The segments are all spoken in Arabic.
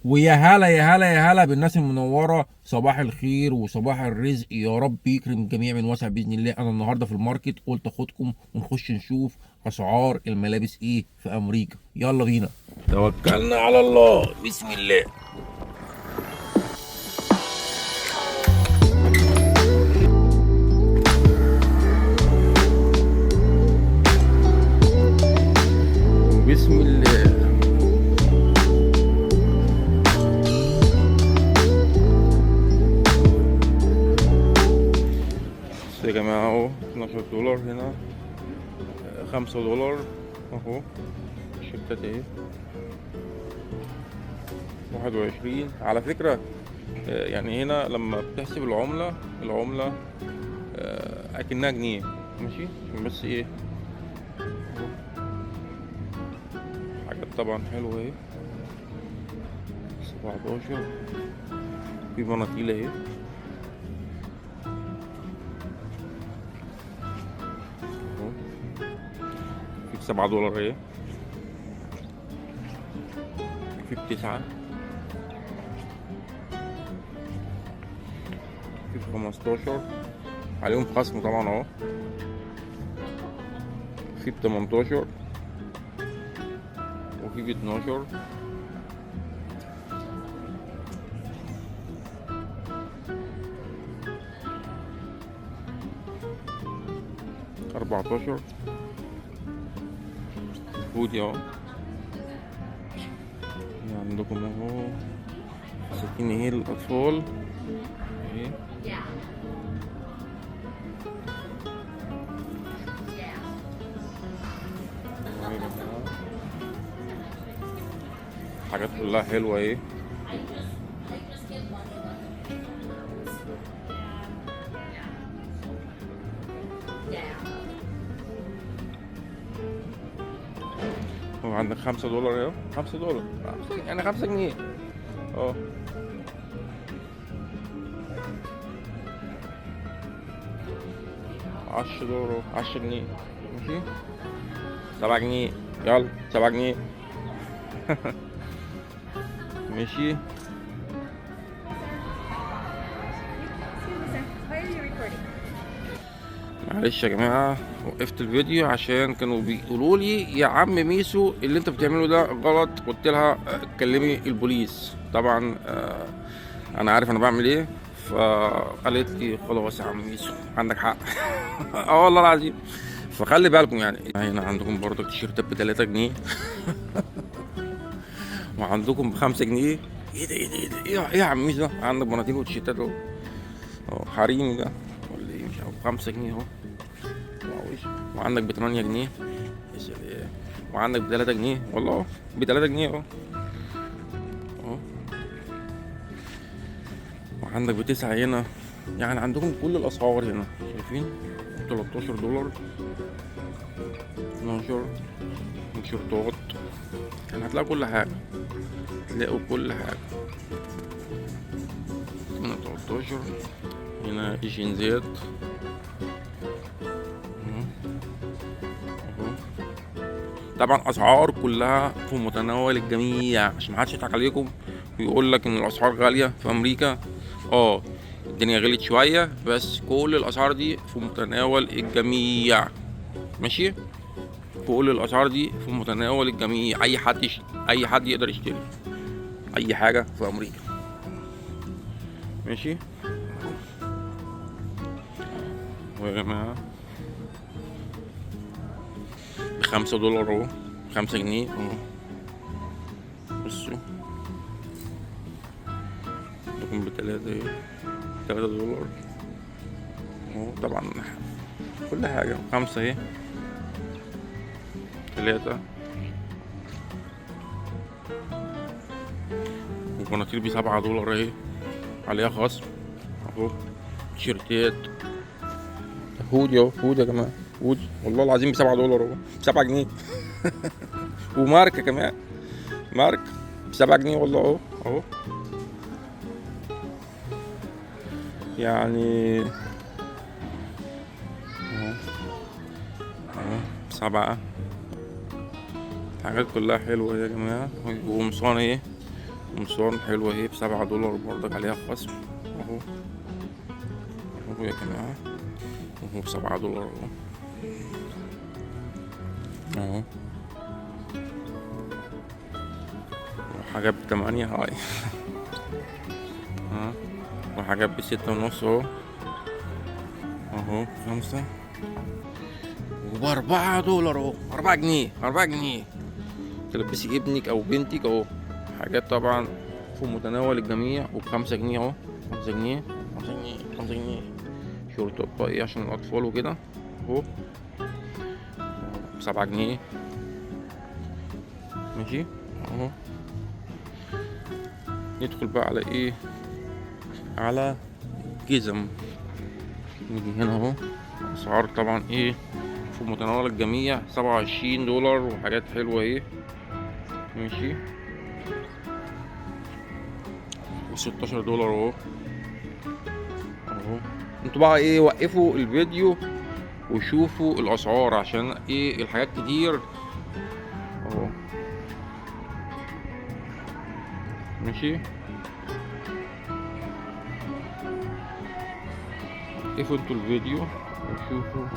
ويا هلا يا هلا يا هلا بالناس المنوره، صباح الخير وصباح الرزق، يا رب يكرم الجميع من واسع باذن الله. انا النهارده في الماركت قلت اخدكم ونخش نشوف اسعار الملابس ايه في امريكا. يلا بينا، توكلنا على الله، بسم الله. بسم الله. بصوا يا جماعه اهو، $12 هنا، $5 اهو. الشركات اهي 21 على فكرة. يعني هنا لما بتحسب العملة أكنها جنيه، ماشي، عشان بس ايه أهو. حاجات طبعا حلوة اهي، 17. في بناطيل اهي اهو، في $7 اهي، في ب9، في ب15 عليهم خصم طبعا اهو، في ب18 وفي ب12. $14 هودي اهو. عندكم اهو 60 اهي للأطفال اهي. أهو يا جماعة، حاجات كلها حلوة اهي. وعندك $5 اهو، $5 يعني 5 جنيه اه. $10، 10 جنيه، ماشي. 7 جنيه، يلا 7 جنيه. ماشي. معلش يا جماعة، وقفت الفيديو عشان كانوا بيقولوا لي يا عم ميسو اللي انت بتعمله ده غلط. قلت لها كلمي البوليس. طبعا انا عارف انا بعمل ايه، فقالت لي خلاص يا عم ميسو عندك حق. اه والله العظيم. فخلي بالكم يعني. هنا عندكم برضه تيشيرتات ب3 جنيه. وعندكم ب5 جنيه. ايه ده ايه ده ايه ده ايه يا عم ميسو ده؟ عندك بناطيل وتيشيرتات اهو، حريمي ده ولا ايه؟ مش عارف. 5 جنيه اهو. وعندك ب8 جنيه. يا سلام. وعندك ب3 جنيه والله، ب3 جنيه اهو اهو. وعندك ب9 هنا. يعني عندكم كل الاسعار هنا، شايفين؟ $13، 12 تيشيرتات. يعني هتلاقوا كل حاجة، هتلاقوا كل حاجة. هنا 13. هنا جينزات اهو اهو. طبعا اسعار كلها في متناول الجميع، عشان محدش يضحك عليكم ويقول لك ان الاسعار غاليه في امريكا. اه، الدنيا غلت شويه، بس كل الاسعار دي في متناول الجميع، ماشي. كل الاسعار دي في متناول الجميع، اي حد يقدر يشتري اي حاجه في امريكا، ماشي. ويا جماعه ب5 دولار اهو، 5 جنيه اهو. بصوا، عندكم ب3 اهي، $3 اهو. طبعا كل حاجة 5 اهي، 3. والبناطيل ب7 دولار اهي، عليها خصم اهو. تيشيرتات هودي اهو، هودي يا جماعة، هودي والله العظيم ب7 دولار اهو، ب7 جنيه. وماركة كمان، ماركة ب7 جنيه والله اهو اهو. يعني اهو اهو ب7. الحاجات كلها حلوة يا جماعة. وقمصان اهي قمصان حلوة اهي ب$7 برضك، عليها خصم اهو. اهو يا جماعة، اهو ب$7 اهو. اهو وحاجات ب8 هاي. ها، وحاجات ب6.5 اهو. اهو 5 وب$4 اهو، 4 جنيه، 4 جنيه تلبسي ابنك او بنتك اهو. حاجات طبعا في متناول الجميع، وب5 جنيه اهو. 5 جنيه، 5 جنيه، 5 جنيه. شورتات بقى ايه عشان الاطفال وكده اهو، ب7 جنيه. ماشي اهو. ندخل بقى على ايه، على جزم. نيجي هنا اهو، اسعار طبعا ايه في متناول الجميع، $27 وحاجات حلوة ايه. ماشي، و$16 اهو. اهو انتوا بقى ايه، وقفوا الفيديو وشوفوا الاسعار عشان ايه الحاجات كتير اهو. ماشي، وقفوا انتوا الفيديو وشوفوا.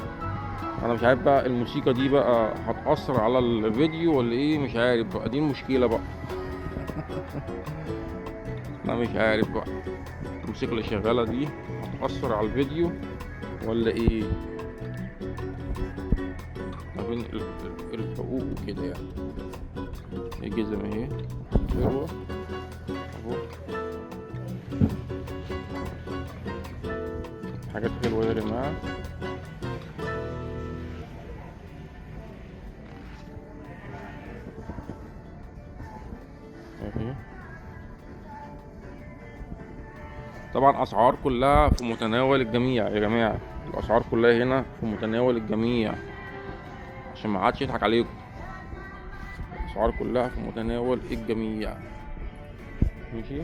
انا مش عارف بقى الموسيقى دي بقى هتأثر على الفيديو ولا ايه، مش عارف بقى، دي المشكلة بقى. انا مش عارف بقى الموسيقى اللي شغالة دي هتأثر على الفيديو ولا ايه، ما بين الحقوق وكده يعني. الجزم اهي حلوة اهو، حاجات حلوة يا جماعة. اهي طبعا اسعار كلها في متناول الجميع يا جماعة، الاسعار كلها هنا في متناول الجميع عشان ما عادش يضحك عليكم. الاسعار كلها في متناول الجميع. ماشي،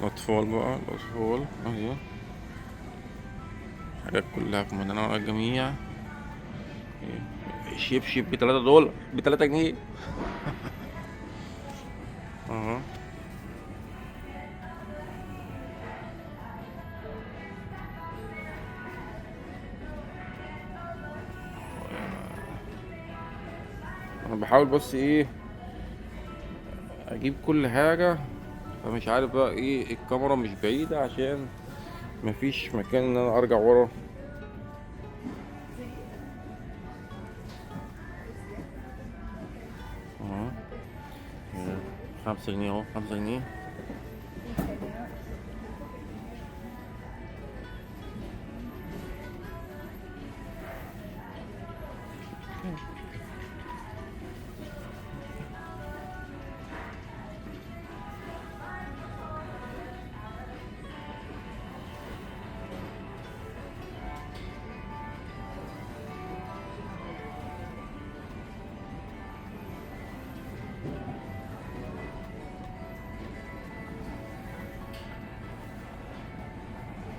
اطفال بقى، الاطفال اهي، حاجات كلها في متناول الجميع. شبشب ب$3، ب3 جنيه. اهو انا بحاول بس ايه اجيب كل حاجة، فمش عارف بقى ايه، الكاميرا مش بعيدة عشان مفيش مكان ان انا ارجع ورا. اهو 5 جنيه اهو، 5 جنيه.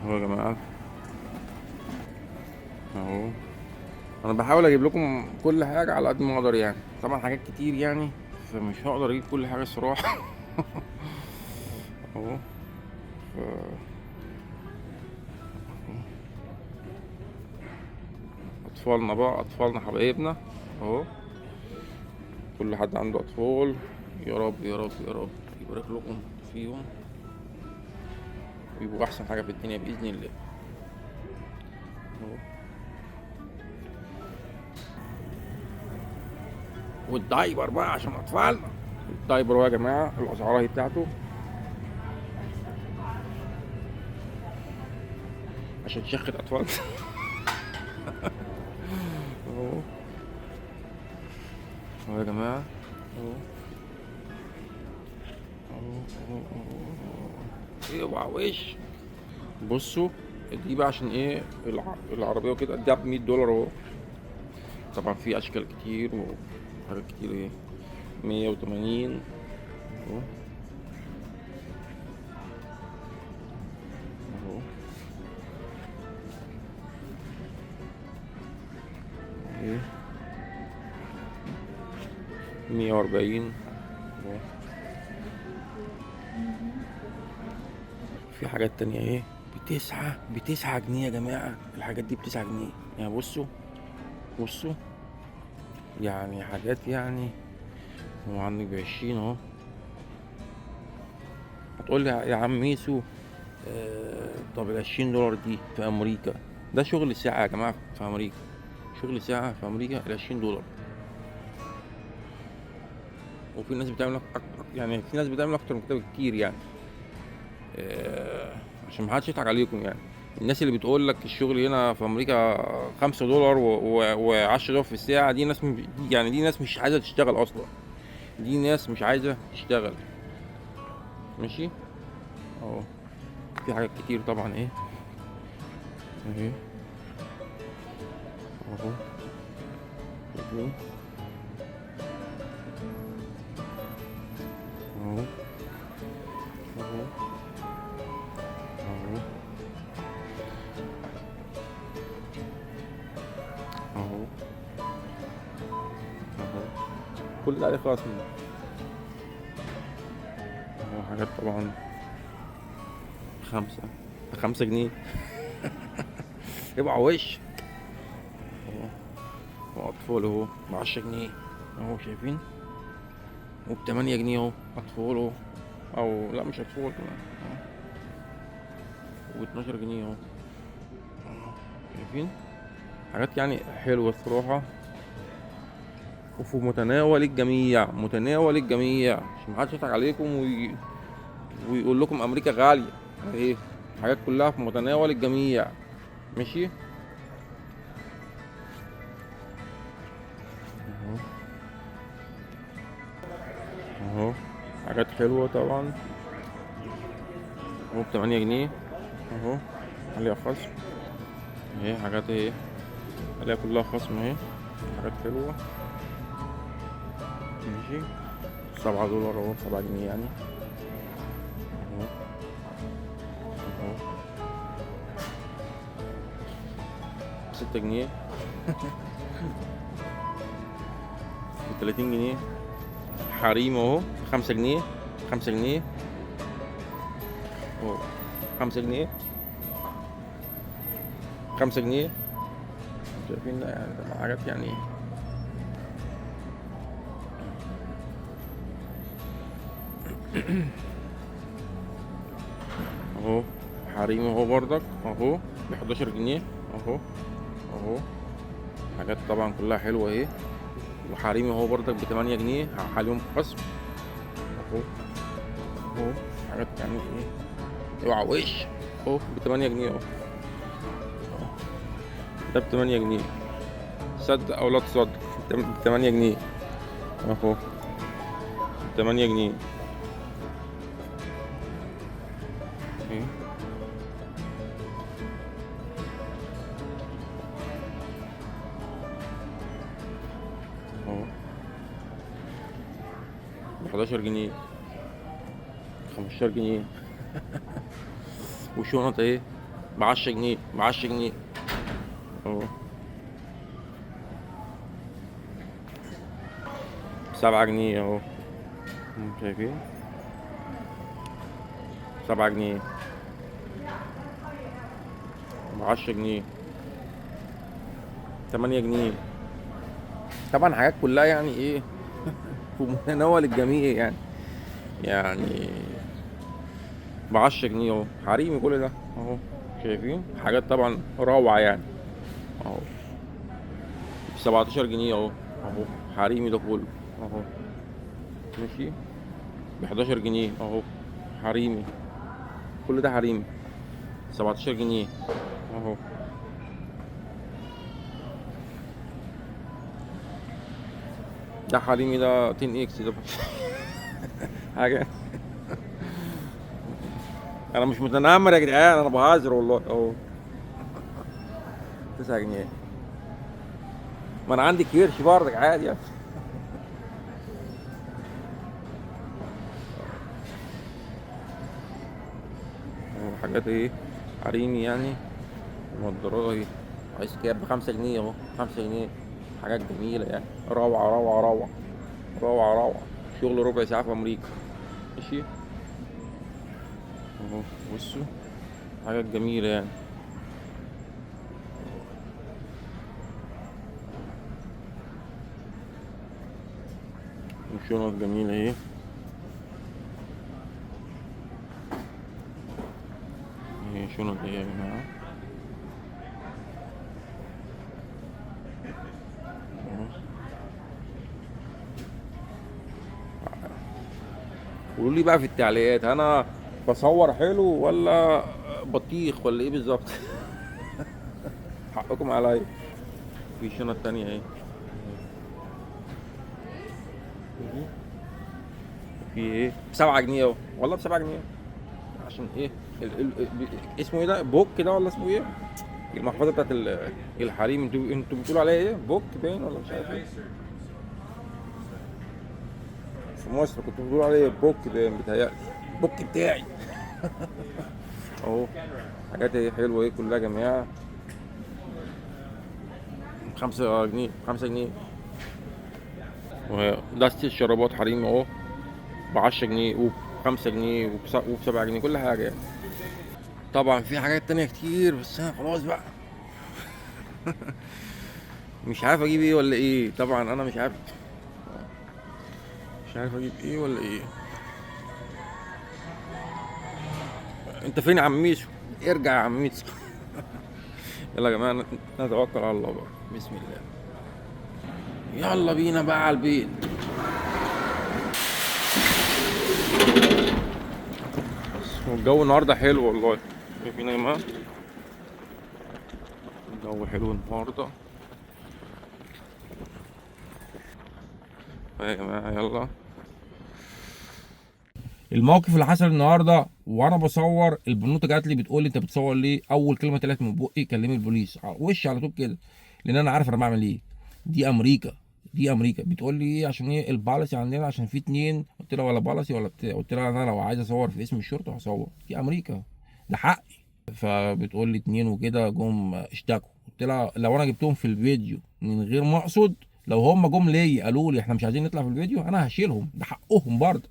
اهو يا جماعة اهو، انا بحاول اجيب لكم كل حاجة على قد ما اقدر يعني، طبعا حاجات كتير يعني فمش هقدر اجيب كل حاجة الصراحة. اهو اطفالنا بقى، اطفالنا حبايبنا اهو، كل حد عنده اطفال، يا رب يا رب يا رب يبارك لكم فيهم ويبقوا احسن حاجة في الدنيا باذن الله اهو. والدايبر بقى عشان اطفالنا، الدايبر بقى يا جماعة الاسعار اهي بتاعته عشان تشخت اطفال. اهو اهو يا جماعة اهو اهو ايه بقى وش. بصوا دي بقى عشان ايه العربية وكده، دي ب$100 اهو. طبعا في اشكال كتير وحاجات كتير ايه، 180 اهو. اهو ايه 140. في حاجات تانية اهي بتسعة جنيه يا جماعة. الحاجات دي ب9 جنيه يعني. بصوا يعني حاجات يعني. هو عندك ب20 اهو. هتقول لي يا عم ميسو، طب ال20 دولار دي في امريكا ده شغل ساعة يا جماعة. في امريكا شغل ساعة في امريكا ال20 دولار. وفي ناس بتعمل يعني في ناس بتعمل اكتر من كده بكتير يعني. عشان محدش يضحك عليكم يعني. الناس اللي بتقول لك الشغل هنا في امريكا 5 دولار و10 دولار في الساعة، دي ناس يعني دي ناس مش عايزة تشتغل اصلا. دي ناس مش عايزة تشتغل. ماشي اهو. في حاجات كتير طبعا ايه اهي اهو. شايفين اهو اهو اهو اهو اهو. كل ده عليه خصم اهو. حاجات طبعا 5 5 جنيه. يبقى وش اهو. واطفال اهو ب10 جنيه اهو. شايفين وب8 جنيه اهو. اطفال اهو. او لا مش اطفال كمان و12 جنيه اهو. شايفين حاجات يعني حلوة الصراحة. وفي متناول الجميع. متناول الجميع عشان محدش يضحك عليكم ويقول لكم امريكا غالية. ايه حاجات كلها في متناول الجميع. ماشي اهو اهو. حاجات حلوة طبعا اهو. ب8 جنيه اهو. عليها خصم اهي. حاجات اهي عليها كلها خصم اهي. حاجات حلوة. ماشي. 7 دولار اهو. 7 جنيه يعني اهو اهو. 6 جنيه. ب30 جنيه. حريم اهو. 5 جنيه. 5 جنيه اهو. 5 جنيه. 5 جنيه. شايفين ده يعني ده حاجات يعني اهو. حريم اهو برضك اهو. ب11 جنيه اهو اهو. حاجات طبعا كلها حلوة اهي. وحريمي اهو برضك ب8 جنيه عليهم خصم اهو اهو. حاجات يعني ايه. اوعى وش اهو. ب8 جنيه اهو. ده ب8 جنيه. صدق او لا تصدق ب8 جنيه اهو. ب8 جنيه اهي اهو. ب11 جنيه. 15 جنيه. وشنط اهي ب10 جنيه. ب10 جنيه اهو. ب7 جنيه اهو. شايفين 7 جنيه. ب10 جنيه. 8 جنيه. طبعا حاجات كلها يعني ايه في متناول الجميع يعني. يعني ب10 جنيه اهو. حريمي كل ده اهو. شايفين حاجات طبعا روعة يعني اهو. ب17 جنيه اهو اهو. حريمي ده كله اهو. ماشي. ب11 جنيه اهو. حريمي. كل ده حريمي. 17 جنيه اهو. ده حريمي. ده 10 اكس ده حاجة. انا مش متنمر يا جدعان، انا بهزر والله اهو. 9 جنيه. ما انا عندي كيرش برضك عادي يعني. اهو. حاجات ايه حريمي يعني. نضارات اهي. عايز كاب ب5 جنيه اهو. 5 جنيه. حاجات جميلة يعني. روعة روعة روعة. روعة روعة، شغل ربع ساعة في أمريكا. ماشي اهو، بصوا حاجات جميلة يعني. وشنط جميلة اهي. اهي شنط اهي يا جماعة اهو. قولوا لي بقى في التعليقات، انا بصور حلو ولا بطيخ ولا ايه بالظبط؟ حقكم عليا. في شنط تانية اهي. اهي. في ايه ب7 جنيه اهو، والله ب7 جنيه. عشان ايه اسمه ايه ده، بوك ده ولا اسمه ايه؟ المحفظة بتاعت الحريم. انتوا بتقولوا عليها ايه، بوك باين ولا مش عارف ايه؟ في مصر كنتوا بتقولوا عليه بوك باين بيتهيألي. البوك بتاعي. اهو حاجات ايه حلوة ايه كلها يا جماعة. 5 جنيه 5 جنيه. ودستة الشرابات حريم اهو ب10 جنيه وب5 جنيه وب7 جنيه، كل حاجة يعني. طبعا في حاجات تانية كتير بس انا خلاص بقى مش عارف اجيب ايه ولا ايه. طبعا انا مش عارف اجيب ايه ولا ايه. انت فين يا عم ميسو؟ ارجع يا عم ميسو. يلا يا جماعة نتوكل على الله بقى. بسم الله. يلا بينا بقى على البيت. والجو النهارده حلو والله. شايفين يا جماعة الجو حلو النهارده. يا جماعة يلا. الموقف اللي حصل النهارده وانا بصور، البنوته جات لي بتقول لي انت بتصور ليه؟ اول كلمه طلعت من بقي كلمي البوليس على وشي على طول كده، لان انا عارف انا بعمل ايه. دي امريكا، دي امريكا. بتقول لي ايه عشان ايه البالسي عندنا عشان في اتنين. قلت لها ولا بالسي ولا بتاع، قلت لها انا لو عايز اصور في اسم الشرطه هصور، دي امريكا، ده حقي. فبتقول لي اتنين وكده جم اشتكوا. قلت لها لو انا جبتهم في الفيديو من غير ما اقصد، لو هم جم ليا قالوا لي احنا مش عايزين نطلع في الفيديو، انا هشيلهم، ده حقهم برضه.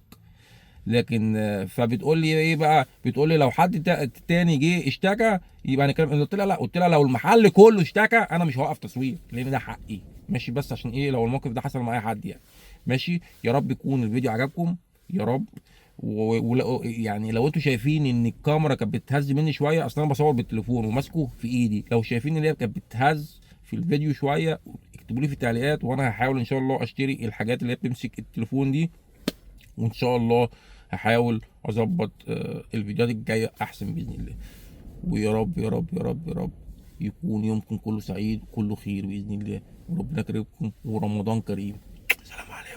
لكن فبتقول لي ايه بقى، بتقول لي لو حد تاني جه اشتكى يبقى هنتكلم. قلت لها لا، قلت لها لو المحل كله اشتكى انا مش هوقف تصوير لان ده حقي. ماشي، بس عشان ايه لو الموقف ده حصل مع اي حد يعني. ماشي، يا رب يكون الفيديو عجبكم، يا رب. يعني لو انتوا شايفين ان الكاميرا كانت بتهز مني شويه، اصلا انا بصور بالتليفون وماسكه في ايدي، لو شايفين ان هي كانت بتهز في الفيديو شويه اكتبوا لي في التعليقات، وانا هحاول ان شاء الله اشتري الحاجات اللي هي بتمسك التليفون دي. وان شاء الله هحاول اظبط الفيديوهات الجايه احسن باذن الله. ويا رب يا رب يا رب يا رب يكون يومكم كله سعيد كله خير باذن الله، وربنا يكرمكم ورمضان كريم. سلام عليكم.